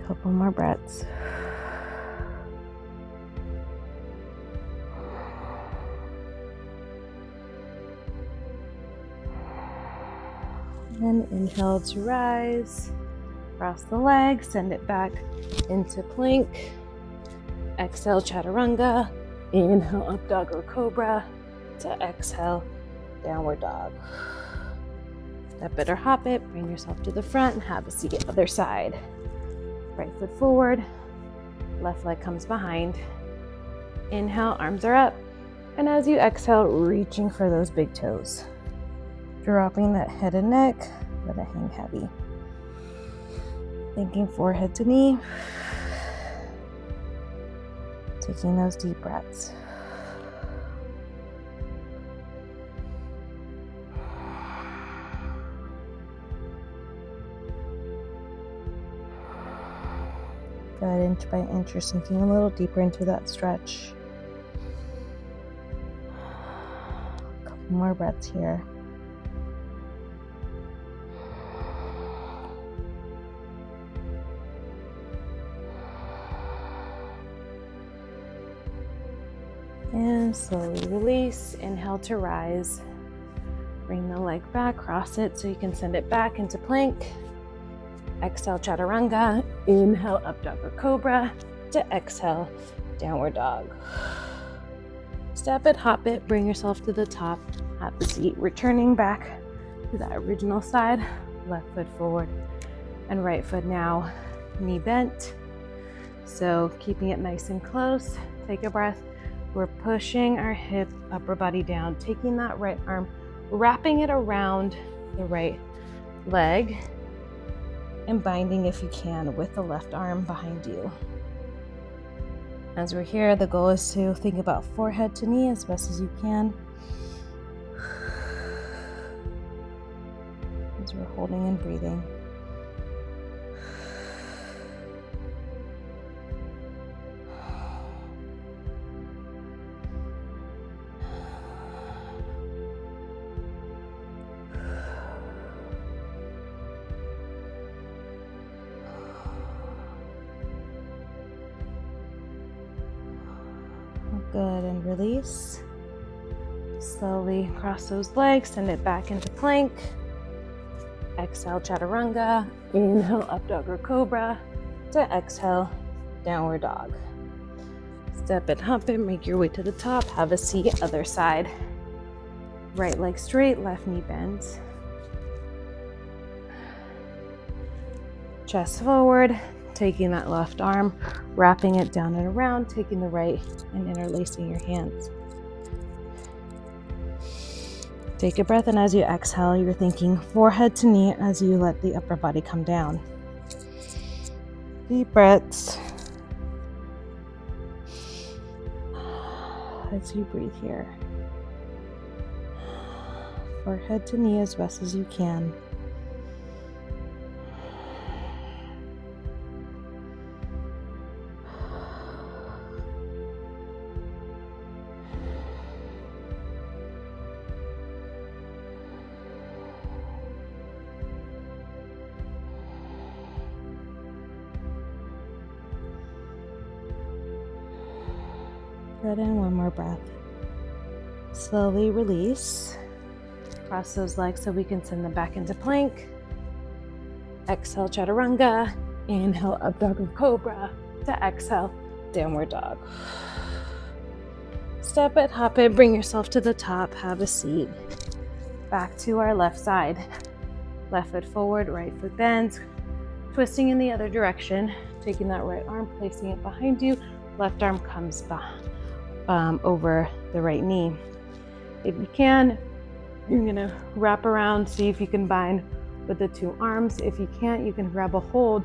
Couple more breaths. And inhale to rise, cross the legs, send it back into plank. Exhale, chaturanga. Inhale, up dog or cobra. To exhale, downward dog. Step it or hop it, bring yourself to the front and have a seat. Other side. Right foot forward, left leg comes behind. Inhale, arms are up. And as you exhale, reaching for those big toes. Dropping that head and neck, let it hang heavy. Thinking forehead to knee. Taking those deep breaths. Good, inch by inch, you're sinking a little deeper into that stretch. A couple more breaths here. And slowly release. Inhale to rise. Bring the leg back, cross it so you can send it back into plank. Exhale, chaturanga. Inhale, up dog or cobra. To exhale, downward dog. Step it, hop it, bring yourself to the top. Have a seat. Returning back to that original side. Left foot forward and right foot now knee bent. So keeping it nice and close. Take a breath. We're pushing our hip, upper body down, taking that right arm, wrapping it around the right leg, and binding if you can with the left arm behind you. As we're here, the goal is to think about forehead to knee as best as you can. As we're holding and breathing. Good, and release. Slowly cross those legs, send it back into plank. Exhale, chaturanga. Inhale, up dog or cobra. To exhale, downward dog. Step it, hump it, make your way to the top. Have a seat, other side. Right leg straight, left knee bends. Chest forward. Taking that left arm, wrapping it down and around, taking the right and interlacing your hands. Take a breath, and as you exhale, you're thinking forehead to knee as you let the upper body come down. Deep breaths. As you breathe here. Forehead to knee as best as you can. Good, and one more breath. Slowly release. Cross those legs so we can send them back into plank. Exhale, chaturanga. Inhale, up dog or cobra. To exhale, downward dog. Step it, hop it, bring yourself to the top, have a seat. Back to our left side. Left foot forward, right foot bends. Twisting in the other direction, taking that right arm, placing it behind you. Left arm comes over the right knee. If you can, you're gonna wrap around, see if you can bind with the two arms. If you can't, you can grab a hold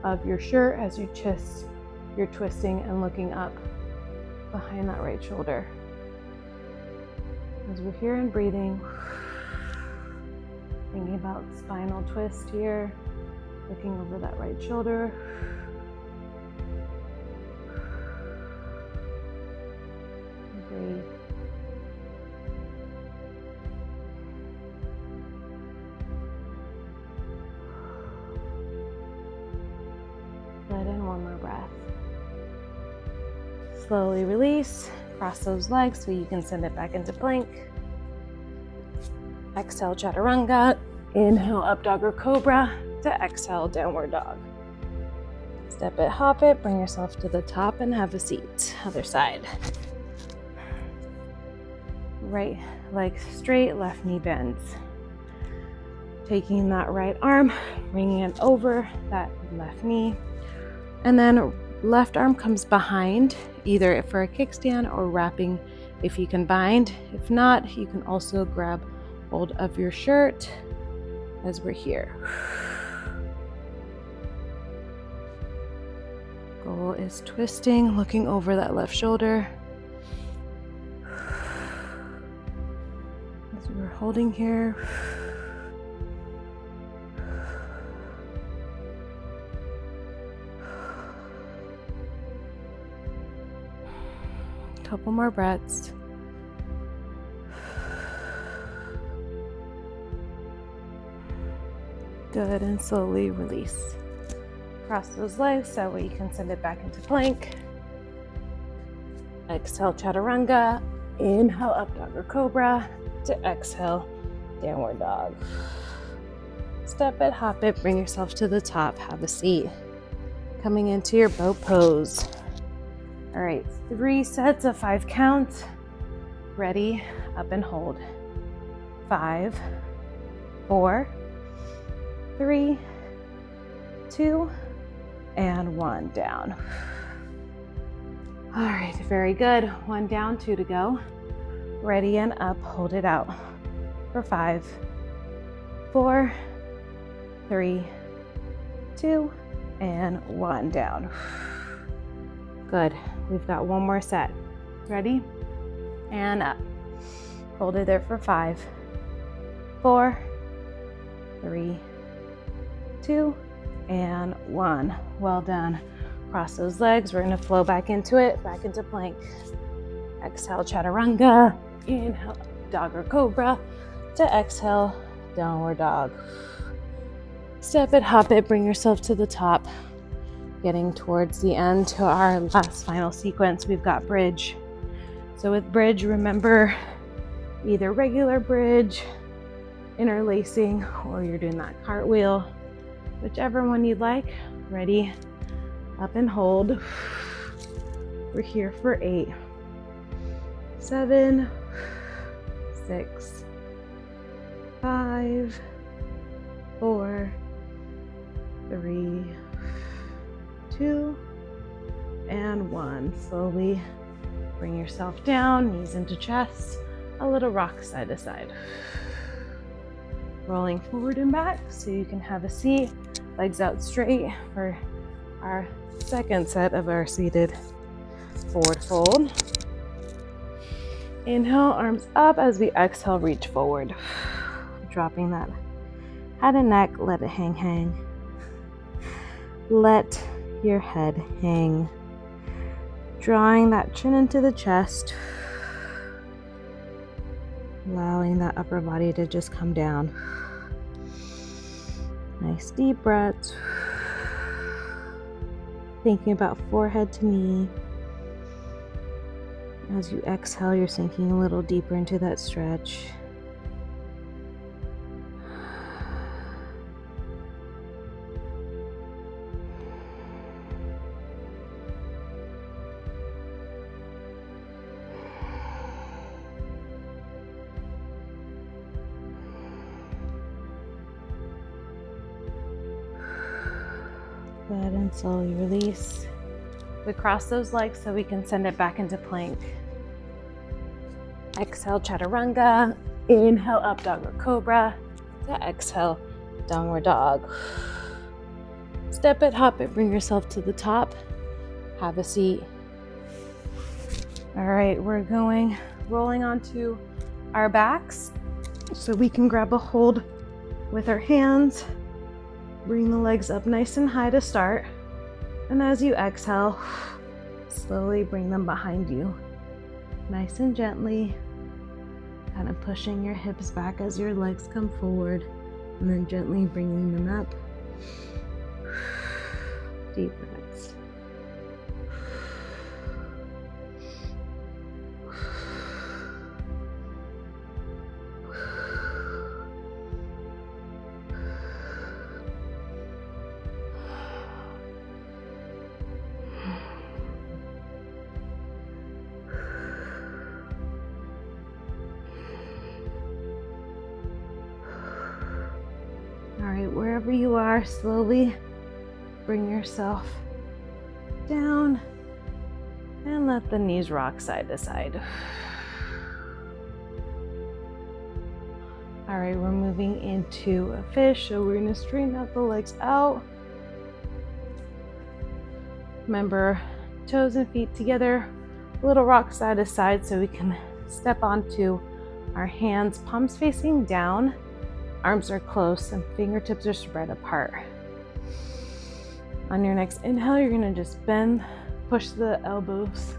of your shirt as you're twisting and looking up behind that right shoulder. As we're here and breathing, thinking about spinal twist here, looking over that right shoulder. Breathe. Let in one more breath. Slowly release. Cross those legs so you can send it back into plank. Exhale, chaturanga. Inhale, up dog or cobra. To exhale, downward dog. Step it, hop it, bring yourself to the top and have a seat. Other side. Right leg straight, left knee bends. Taking that right arm, bringing it over that left knee. And then left arm comes behind, either for a kickstand or wrapping if you can bind. If not, you can also grab hold of your shirt as we're here. Goal is twisting, looking over that left shoulder. As we're holding here. Couple more breaths. Good, and slowly release. Cross those legs, that way you can send it back into plank. Exhale, chaturanga. Inhale, up dog or cobra. To exhale, downward dog. Step it, hop it, bring yourself to the top, have a seat. Coming into your boat pose. All right, 3 sets of 5 counts. Ready, up and hold. 5, 4, 3, 2, and 1 down. All right, very good. 1 down, 2 to go. Ready and up, hold it out for 5, 4, 3, 2, and 1 down. Good. We've got 1 more set. Ready? And up. Hold it there for 5, 4, 3, 2, and 1. Well done. Cross those legs. We're going to flow back into it, back into plank. Exhale, chaturanga. Inhale, dog or cobra. To exhale, downward dog. Step it, hop it, bring yourself to the top. Getting towards the end to our last final sequence, we've got bridge. So with bridge, remember either regular bridge, interlacing, or you're doing that cartwheel, whichever one you'd like. Ready, up and hold. We're here for 8, 7, 6, 5, 4, 3, 2, and 1. Slowly bring yourself down, knees into chest, a little rock side to side. Rolling forward and back so you can have a seat, legs out straight for our second set of our seated forward fold. Inhale, arms up. As we exhale, reach forward. Dropping that head and neck, let it hang. Let your head hang. Drawing that chin into the chest. Allowing that upper body to just come down. Nice deep breaths. Thinking about forehead to knee. As you exhale, you're sinking a little deeper into that stretch. Go ahead and slowly release. We cross those legs so we can send it back into plank. Exhale, chaturanga. Inhale, up dog or cobra. To exhale, downward dog. Step it, hop it, bring yourself to the top. Have a seat. All right, we're rolling onto our backs so we can grab a hold with our hands. Bring the legs up nice and high to start. And as you exhale, slowly bring them behind you. Nice and gently, kind of pushing your hips back as your legs come forward, and then gently bringing them up. Deep breaths. All right, wherever you are, slowly bring yourself down and let the knees rock side to side. All right, we're moving into a fish, so we're gonna straighten out the legs out. Remember, toes and feet together, a little rock side to side so we can step onto our hands, palms facing down. Arms are close and fingertips are spread apart. On your next inhale, you're gonna just bend, push the elbows.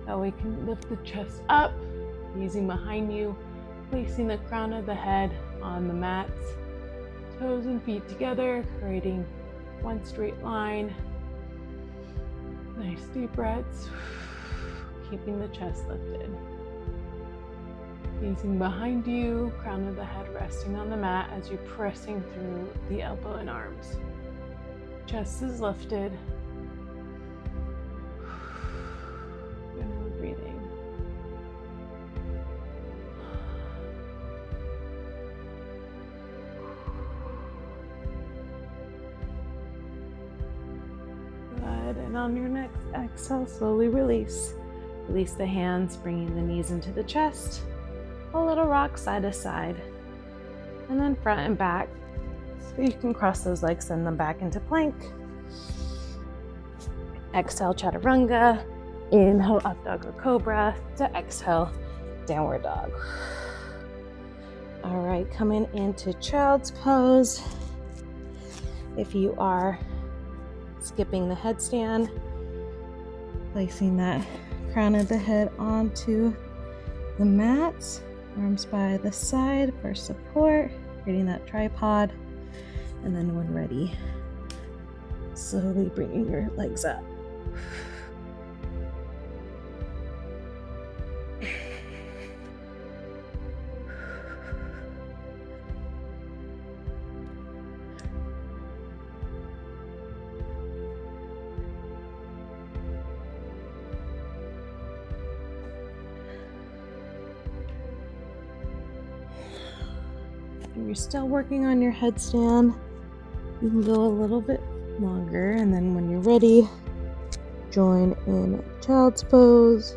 That way you can lift the chest up, easing behind you, placing the crown of the head on the mats. Toes and feet together, creating one straight line. Nice deep breaths, keeping the chest lifted. Easing behind you, crown of the head resting on the mat as you're pressing through the elbow and arms. Chest is lifted. And we're breathing. Good. And on your next exhale, slowly release. Release the hands, bringing the knees into the chest. A little rock side to side, and then front and back. So you can cross those legs, send them back into plank. Exhale, chaturanga. Inhale, up dog or cobra. To exhale, downward dog. All right, coming into child's pose. If you are skipping the headstand, placing that crown of the head onto the mat. Arms by the side for support, creating that tripod, and then when ready, slowly bringing your legs up. If you're still working on your headstand, you can go a little bit longer, and then when you're ready, join in child's pose.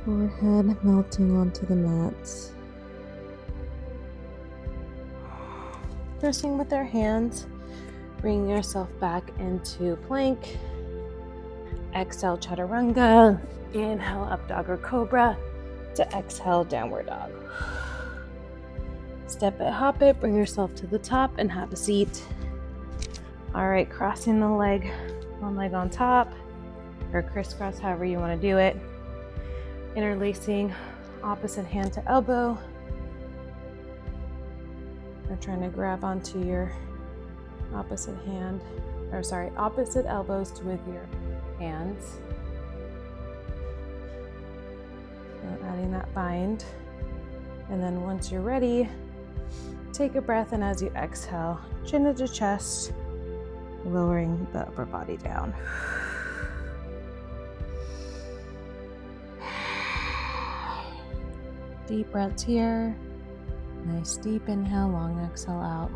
Forehead melting onto the mats. Pressing with our hands. Bring yourself back into plank. Exhale, chaturanga. Inhale, up dog or cobra. To exhale, downward dog. Step it, hop it, bring yourself to the top and have a seat. All right, crossing the leg, one leg on top, or crisscross, however you want to do it. Interlacing opposite hand to elbow. Or trying to grab onto your opposite elbows with your hands. So adding that bind. And then once you're ready, take a breath, and as you exhale, chin to chest, lowering the upper body down. Deep breaths here. Nice deep inhale, long exhale out.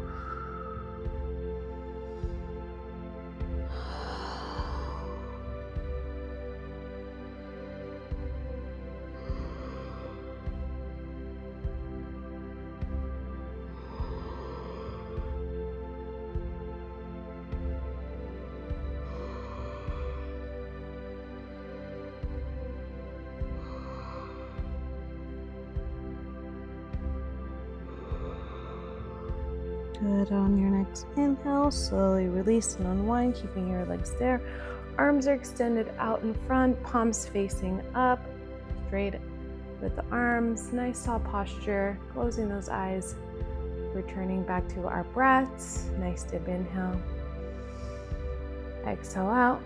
Good. On your next inhale, slowly release and unwind, keeping your legs there. Arms are extended out in front, palms facing up, straight with the arms. Nice tall posture, closing those eyes, returning back to our breaths. Nice deep inhale. Exhale out.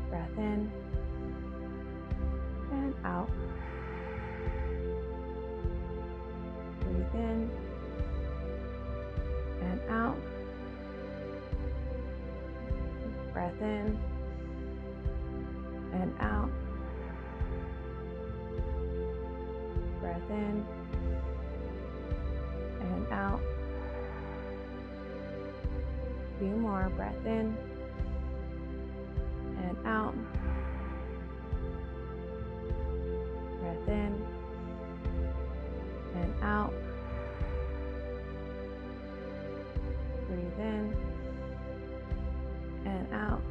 Breath in and out. Breathe in and out. Breath in and out. Breath in and out. A few more. Breath in and out. Breath in and out. Breathe in and out.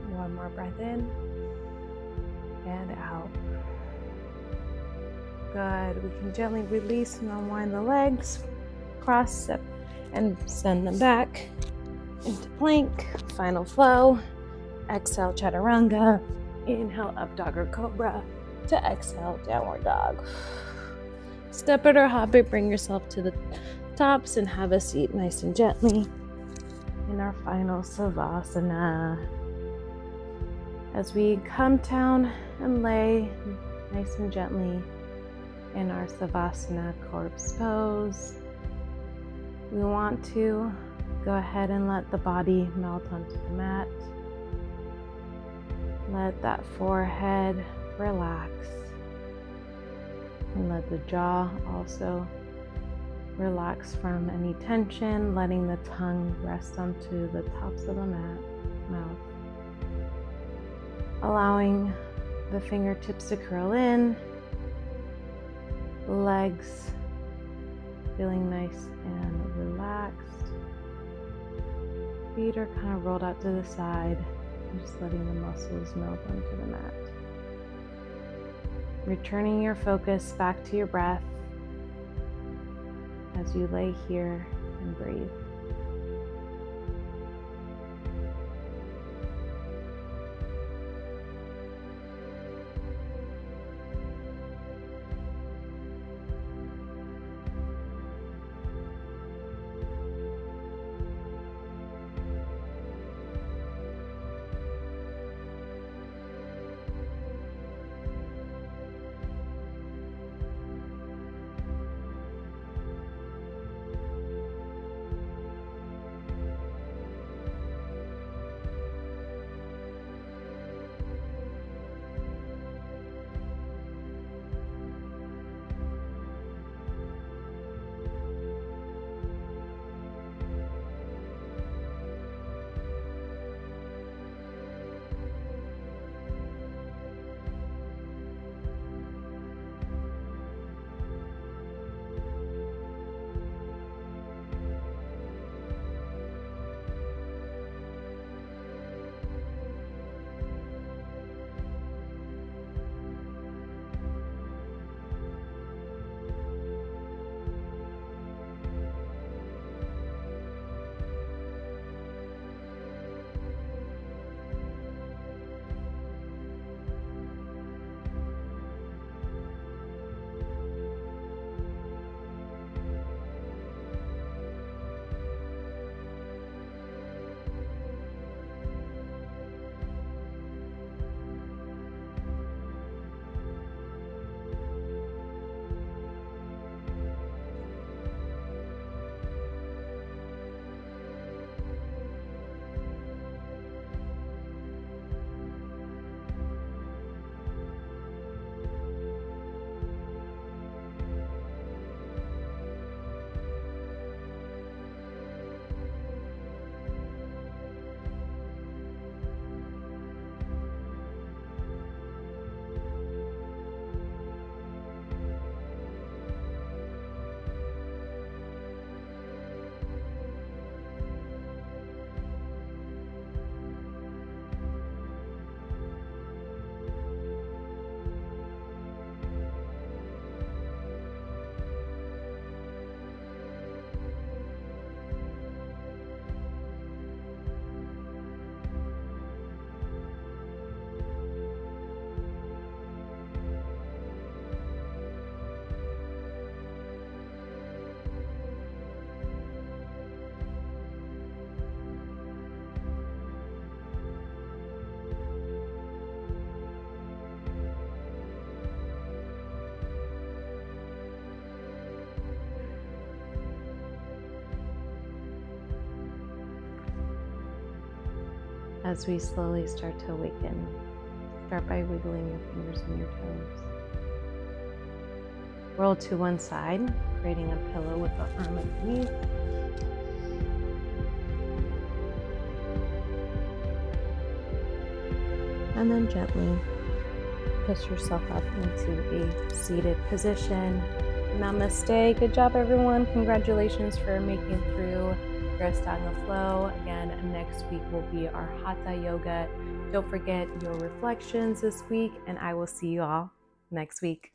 One more breath in and out. Good. We can gently release and unwind the legs, cross step, and send them back into plank. Final flow. Exhale, chaturanga. Inhale, up dog or cobra. To exhale, downward dog. Step it or hop it, bring yourself to the tops and have a seat nice and gently in our final savasana. As we come down and lay nice and gently in our savasana corpse pose, we want to go ahead and let the body melt onto the mat. Let that forehead relax, and let the jaw also relax from any tension, letting the tongue rest onto the tops of the mouth, allowing the fingertips to curl in, legs feeling nice and relaxed, feet are kind of rolled out to the side, and just letting the muscles melt onto the mat. Returning your focus back to your breath as you lay here and breathe. as we slowly start to awaken. Start by wiggling your fingers and your toes. Roll to one side, creating a pillow with the arm underneath. And then gently push yourself up into a seated position. Namaste. Good job, everyone. Congratulations for making through your Ashtanga flow. Again, next week will be our Hatha Yoga. Don't forget your reflections this week, and I will see you all next week.